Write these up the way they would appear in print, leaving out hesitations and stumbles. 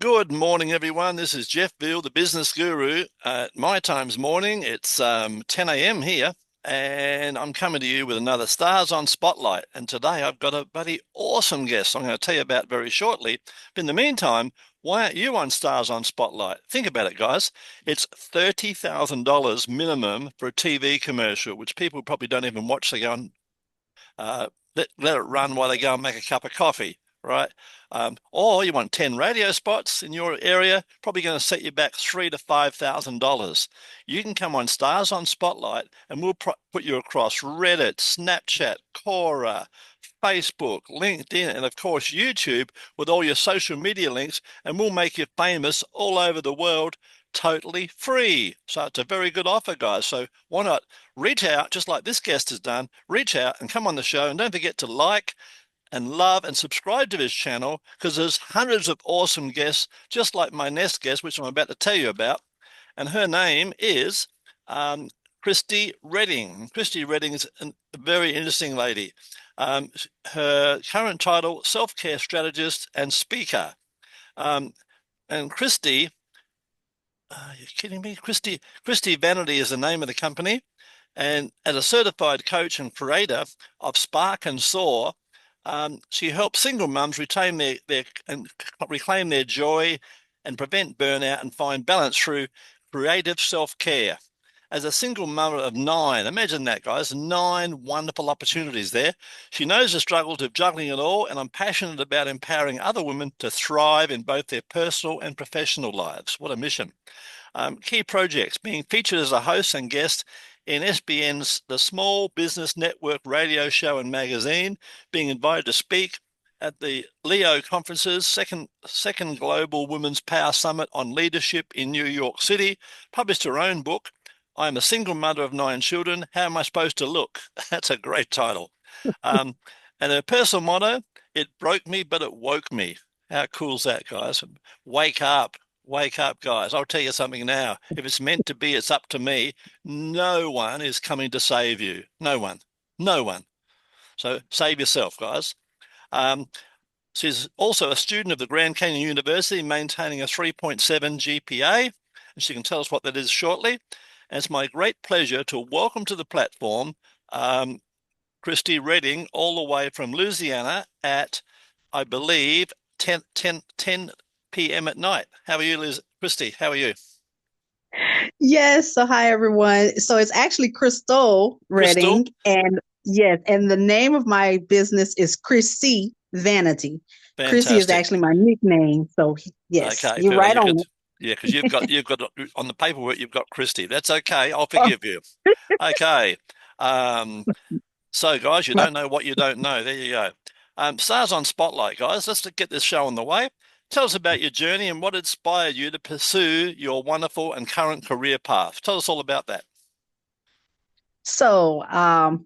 Good morning, everyone. This is Jeff Beal, the business guru. My time's morning. It's 10 a.m. here, and I'm coming to you with another Stars on Spotlight. And today I've got a bloody awesome guest I'm going to tell you about very shortly. But in the meantime, why aren't you on Stars on Spotlight? Think about it, guys. It's $30,000 minimum for a TV commercial, which people probably don't even watch. They go and let it run while they go and make a cup of coffee, right? Or you want 10 radio spots in your area, probably going to set you back $3,000 to $5,000. You can come on Stars on Spotlight and we'll put you across Reddit, Snapchat, Quora, Facebook, LinkedIn, and of course YouTube with all your social media links, and we'll make you famous all over the world totally free. So it's a very good offer, guys. So why not reach out, just like this guest has done, reach out and come on the show. And don't forget to like and love and subscribe to his channel, because there's hundreds of awesome guests, just like my next guest, which I'm about to tell you about. And her name is Krystle Redding. Krystle Redding is a very interesting lady. Her current title, self-care strategist and speaker. And Krystle, are you kidding me? Krissy Vanity is the name of the company. And as a certified coach and creator of Spark and Soar, she helps single mums retain their and reclaim their joy and prevent burnout and find balance through creative self-care. As a single mother of 9, imagine that, guys, 9 wonderful opportunities there. She knows the struggles of juggling it all, and I'm passionate about empowering other women to thrive in both their personal and professional lives. What a mission. Key projects: being featured as a host and guest in SBN's The Small Business Network radio show and magazine, being invited to speak at the Leo conferences, second Global Women's Power Summit on Leadership in New York City, published her own book, I am a single mother of 9 children. How am I supposed to look? That's a great title. And her personal motto, it broke me, but it woke me. How cool is that, guys? Wake up. Wake up, guys. I'll tell you something now. If it's meant to be, it's up to me. No one is coming to save you. No one. No one. So save yourself, guys. Um, she's also a student of the Grand Canyon University, maintaining a 3.7 GPA, and she can tell us what that is shortly. And it's my great pleasure to welcome to the platform Krystle Redding, all the way from Louisiana at, I believe, 10 p.m. at night. How are you, Krystle? How are you? Yes. So hi everyone. So it's actually Krystle Krystle? Redding, and yes, and the name of my business is Krissy Vanity. Krissy is Fantastic. actually my nickname. So yes, Okay, you're perfect. right You could, on. yeah, because you've got on the paperwork you've got Krystle. That's okay. I'll Oh, forgive you. Okay. Um, so guys, you don't know what you don't know. There you go. Stars on Spotlight, guys. Let's get this show on the way. Tell us about your journey and what inspired you to pursue your wonderful and current career path. Tell us all about that. so I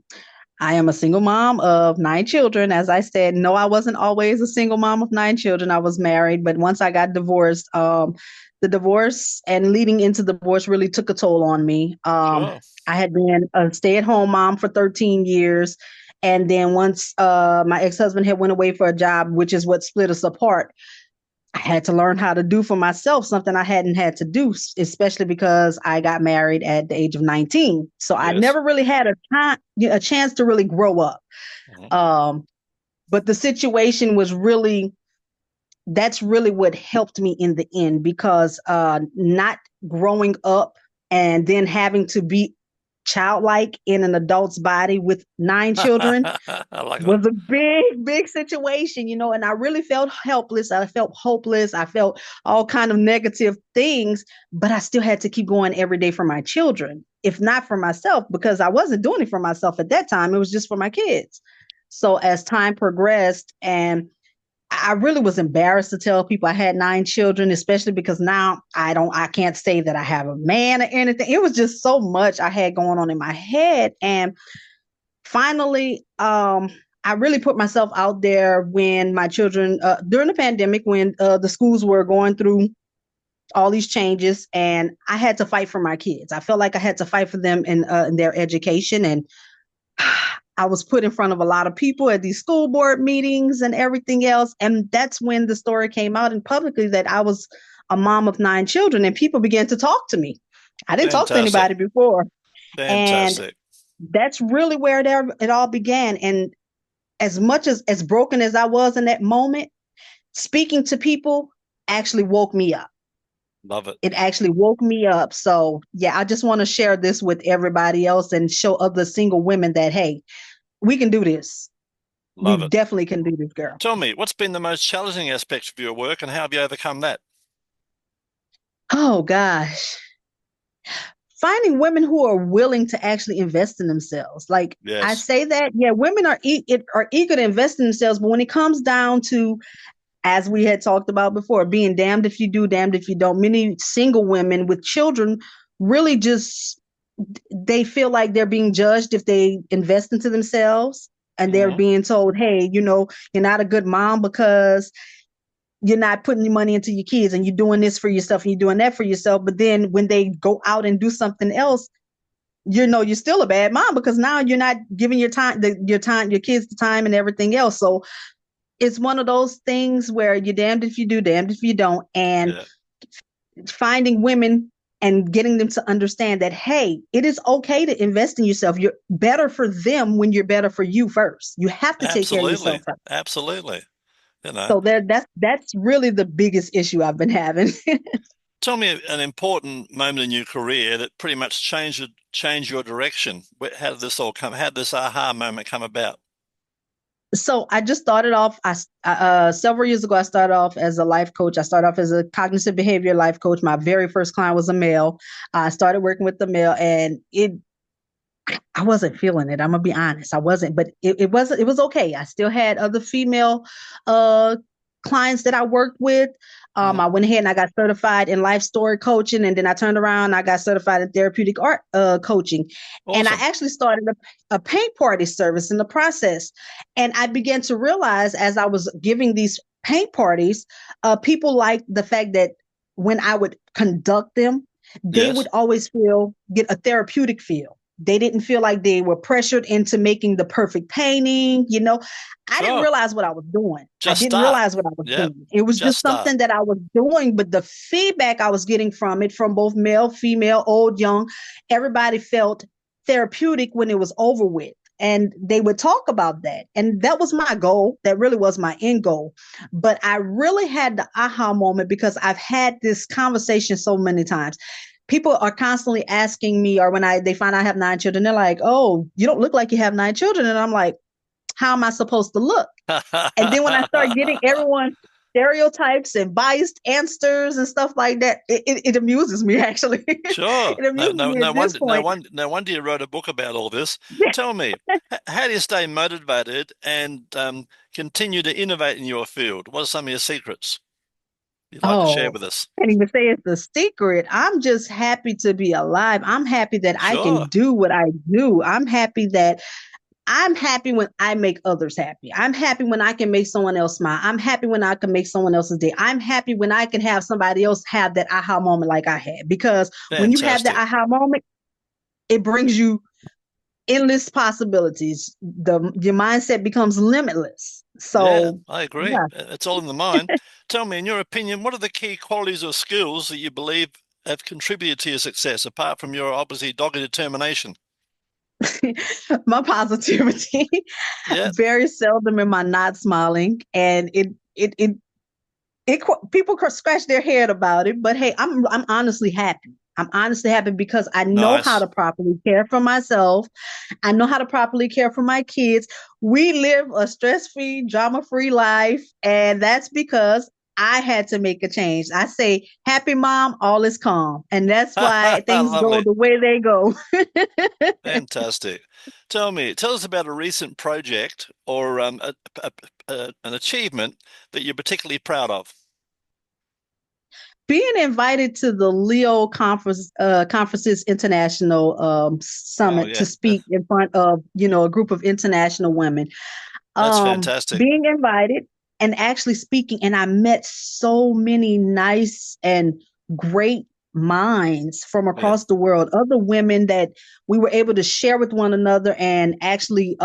am a single mom of 9 children. As I said, no, I wasn't always a single mom of 9 children. I was married, but once I got divorced, the divorce and leading into the divorce really took a toll on me. Sure. I had been a stay-at-home mom for 13 years. And then once my ex-husband had went away for a job, which is what split us apart, I had to learn how to do for myself something I hadn't had to do, especially because I got married at the age of 19. So I Yes. never really had a chance to really grow up. Mhm. Um, but the situation was really, that's really what helped me in the end, because not growing up and then having to be childlike in an adult's body with 9 children I like that. was a big situation, and I really felt helpless. I felt hopeless. I felt all kind of negative things, but I still had to keep going every day for my children, if not for myself, because I wasn't doing it for myself at that time. It was just for my kids. So as time progressed, and I really was embarrassed to tell people I had 9 children, especially because now I can't say that I have a man or anything. It was just so much I had going on in my head. And finally, I really put myself out there when my children, during the pandemic, when the schools were going through all these changes, and I had to fight for my kids. I felt like I had to fight for them in their education, and I was put in front of a lot of people at these school board meetings and everything else. And that's when the story came out and publicly that I was a mom of 9 children, and people began to talk to me. I didn't talk to Fantastic. anybody before. And Fantastic. that's really where it all began. And as much as broken as I was in that moment, speaking to people actually woke me up. Love it. It actually woke me up. So yeah, I just want to share this with everybody else and show other single women that, hey, we can do this. We Love it. definitely can do this, girl. Tell me, what's been the most challenging aspect of your work and how have you overcome that? Oh gosh. Finding women who are willing to actually invest in themselves. Like I Yes. say that, yeah, women are eager to invest in themselves, but when it comes down to, as we had talked about before, being damned if you do, damned if you don't, many single women with children really just, they feel like they're being judged if they invest into themselves, and they're Hmm. being told, hey, you're not a good mom because you're not putting your money into your kids, and you're doing this for yourself and you're doing that for yourself. But then when they go out and do something else, you're still a bad mom because now you're not giving your kids the time and everything else. So it's one of those things where you're damned if you do, damned if you don't. And Yeah. finding women and getting them to understand that, hey, it is okay to invest in yourself. You're better for them when you're better for you first. You have to take care of yourself Absolutely. first. Absolutely. You know, So that's really the biggest issue I've been having. tell me an important moment in your career that pretty much changed your direction. How did this all come? How did this aha moment come about? So I just started off. Several years ago, I started off as a life coach. I started off as a cognitive behavior life coach. My very first client was a male. I started working with the male, and I wasn't feeling it. I'm gonna be honest. I wasn't, but it was okay. I still had other female uh clients that I worked with. Hmm. I went ahead and I got certified in life story coaching, and then I turned around and I got certified in therapeutic art coaching. And I Awesome. actually started a paint party service in the process. And I began to realize as I was giving these paint parties, people liked the fact that when I would conduct them, they would Yes. always get a therapeutic feel. They didn't feel like they were pressured into making the perfect painting. I didn't Sure. realize what I was doing. I Just didn't start. realize what I was Yep. doing. It was Just just start. something that I was doing, but the feedback I was getting from it, from both male, female, old, young, everybody felt therapeutic when it was over with. And they would talk about that. And that was my goal. That really was my end goal. But I really had the aha moment because I've had this conversation so many times. People are constantly asking me, or when they find I have 9 children, they're like, "Oh, you don't look like you have 9 children." And I'm like, "How am I supposed to look?" And then when I start getting everyone stereotypes and biased answers and stuff like that, it amuses me actually. Sure. It No, amuses no, me at no this wonder, point. no wonder you wrote a book about all this. Tell me, how do you stay motivated and continue to innovate in your field? What are some of your secrets you'd like to share Oh, with us? I can't even say it's a secret. I'm just happy to be alive. I'm happy that I can Sure. do what I do. I'm happy when I make others happy. I'm happy when I can make someone else smile. I'm happy when I can make someone else's day. I'm happy when I can have somebody else have that aha moment like I had. Because when you have that Fantastic. aha moment, it brings you endless possibilities. Your mindset becomes limitless. Yeah, So I agree. yeah. It's all in the mind. Tell me, in your opinion, what are the key qualities or skills that you believe have contributed to your success, apart from your obviously dogged determination? My positivity. Yeah. Very seldom am I not smiling, and it people scratch their head about it, but hey, I'm honestly happy. I'm honestly happy because I know how Nice. to properly care for myself. I know how to properly care for my kids. We live a stress-free, drama-free life, and that's because I had to make a change. I say, happy mom, all is calm. And that's why things go Lovely. the way they go. Fantastic. Tell us about a recent project or a, an achievement that you're particularly proud of. Being invited to the Leo conferences international Wow, summit to yeah, speak in front of a group of international women, that's fantastic. being invited and actually speaking, and I met so many nice and great minds from Yeah. across the world, other women that we were able to share with one another and actually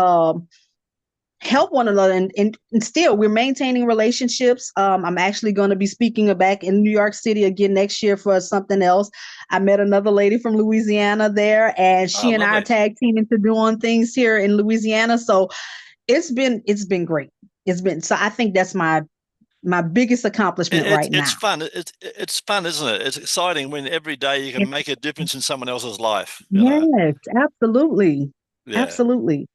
help one another, and still we're maintaining relationships. I'm actually going to be speaking back in New York City again next year for something else. I met another lady from Louisiana there, and Oh, she and I are lovely. tag teaming to doing things here in Louisiana. So it's been great. It's been, so I think that's my biggest accomplishment right It's now. fun. It's fun, isn't it? It's exciting when every day you can It's, make a difference in someone else's life, you know. yes, absolutely. Yeah. Absolutely.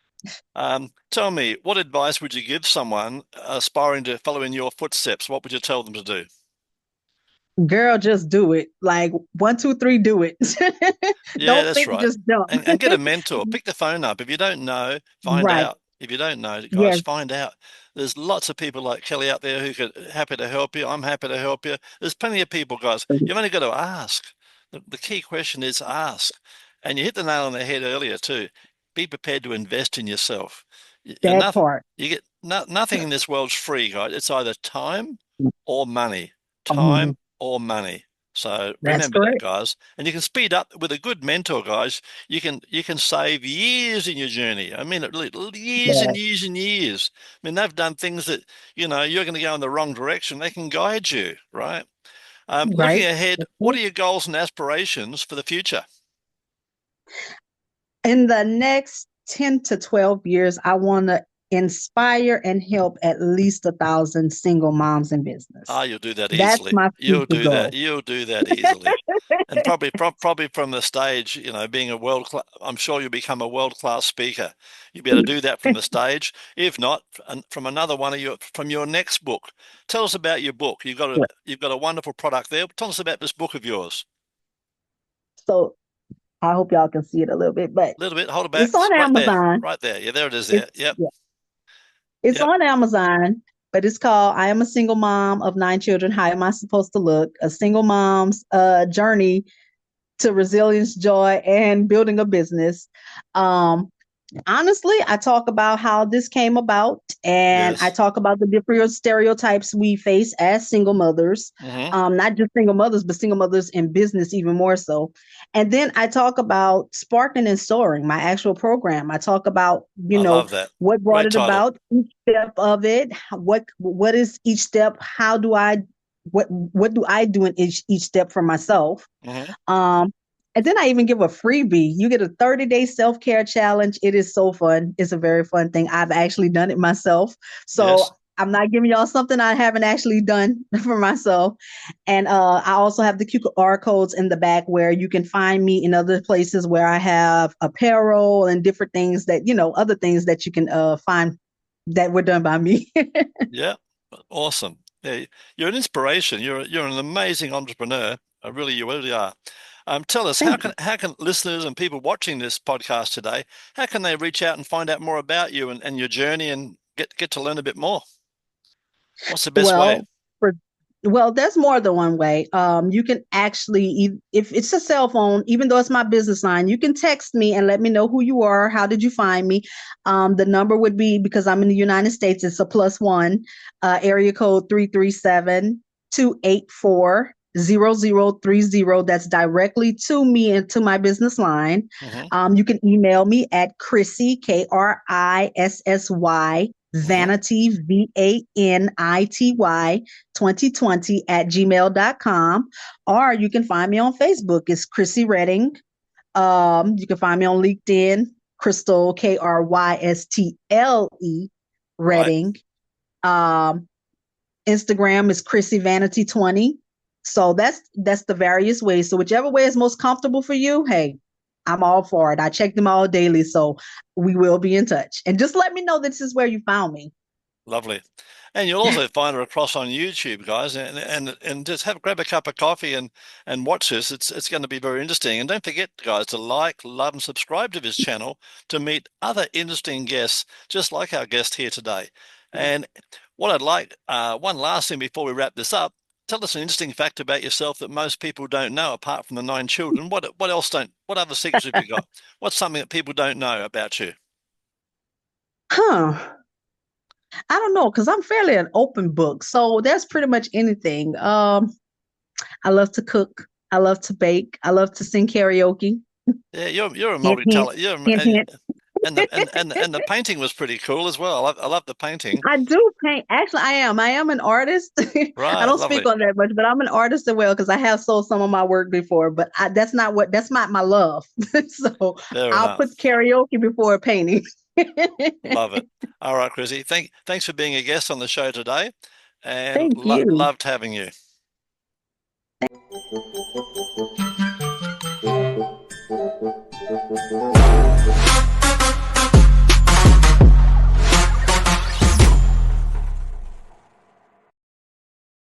Tell me, what advice would you give someone aspiring to follow in your footsteps? What would you tell them to do? Girl, just do it. Like one, two, three, do it. Yeah, Don't that's think, right. just jump. And get a mentor. Pick the phone up. If you don't know, find Right. out. If you don't know, guys, Yes, find out. There's lots of people like Kelly out there who could happy to help you. I'm happy to help you. There's plenty of people, guys. You've only got to ask. The key question is ask. And you hit the nail on the head earlier too. Be prepared to invest in yourself. that Enough. part. You get nothing in this world's free, guys. It's either time or money. Um, Time or money. So that's remember that, correct. guys. And you can speed up with a good mentor, guys. You can save years in your journey. I mean, years Yeah. and years and years. I mean, they've done things that, you're going to go in the wrong direction. They can guide you, right? Looking Right. ahead, That's what it. are your goals and aspirations for the future? In the next 10 to 12 years, I want to inspire and help at least 1,000 single moms in business. Ah, you'll do that That's easily. my You'll future do that. goal. You'll do that easily. And probably from the stage, being a world class, I'm sure you'll become a world class speaker. You'll be able to do that from the stage. If not, from another one of your next book. Tell us about your book. You've got a wonderful product there. Tell us about this book of yours. So I hope y'all can see it a little bit, but A little bit. Hold it back. it's on Right there. Amazon. Right there. Yeah, there it is there. It's Yep. yeah, it's Yep. on Amazon, but it's called "I Am a Single Mom of 9 Children. How Am I Supposed to Look?" A single mom's journey to resilience, joy, and building a business. Um, Honestly, I talk about how this came about, and I Yes. talk about the different stereotypes we face as single mothers, Hmm. not just single mothers, but single mothers in business even more so. And then I talk about sparking and soaring, my actual program. I talk about, I love that. what brought Great it title. about, each step of it, what is each step, how do I what do I do in each step for myself. Hmm. um, and then I even give a freebie. You get a 30-day self-care challenge. It is so fun. It's a very fun thing. I've actually done it myself. So Yes. I'm not giving y'all something I haven't actually done for myself. And I also have the QR codes in the back where you can find me in other places where I have apparel and different things that, other things that you can find that were done by me. Yeah. Awesome. Yeah, you're an inspiration. You're an amazing entrepreneur. You really are. Tell us how Thank can you. how can listeners and people watching this podcast today, how can they reach out and find out more about you and your journey and get to learn a bit more? What's the best way? Well, for well, there's more than one way. You can actually, if it's a cell phone, even though it's my business line, you can text me and let me know who you are. How did you find me? The number would be, because I'm in the United States, it's a +1, area code 337-284-0030. That's directly to me and to my business line. Hmm. You can email me at Krissy, Krissy Hmm. Vanity, VANITY 2020 at gmail.com. Or you can find me on Facebook. It's Krystle Redding. You can find me on LinkedIn, Krystle, Krystle Right. Redding. Um, Instagram is Krissy Vanity 20. So that's the various ways. So whichever way is most comfortable for you, hey, I'm all for it. I check them all daily. So we will be in touch. And just let me know this is where you found me. Lovely. And you'll also find her across on YouTube, guys, and just grab a cup of coffee and watch this. It's going to be very interesting. And don't forget, guys, to like, love, and subscribe to this channel to meet other interesting guests, just like our guest here today. And what I'd like, one last thing before we wrap this up, tell us an interesting fact about yourself that most people don't know, apart from the 9 children. What else don't? What other secrets have you got? What's something that people don't know about you? Huh. I don't know, because I'm fairly an open book. So there's pretty much anything. I love to cook. I love to bake. I love to sing karaoke. Yeah, you're a Hint, hint, multi-talent. You're hint, hint. and the painting was pretty cool as well. I love the painting. I do paint. Actually, I am. I am an artist. I Right, don't speak lovely. on that much, but I'm an artist as well because I have sold some of my work before. But that's not my love. So Fair I'll put enough. karaoke before painting. Love it. All right, Krissy. Thanks for being a guest on the show today, and Thank you. loved having you.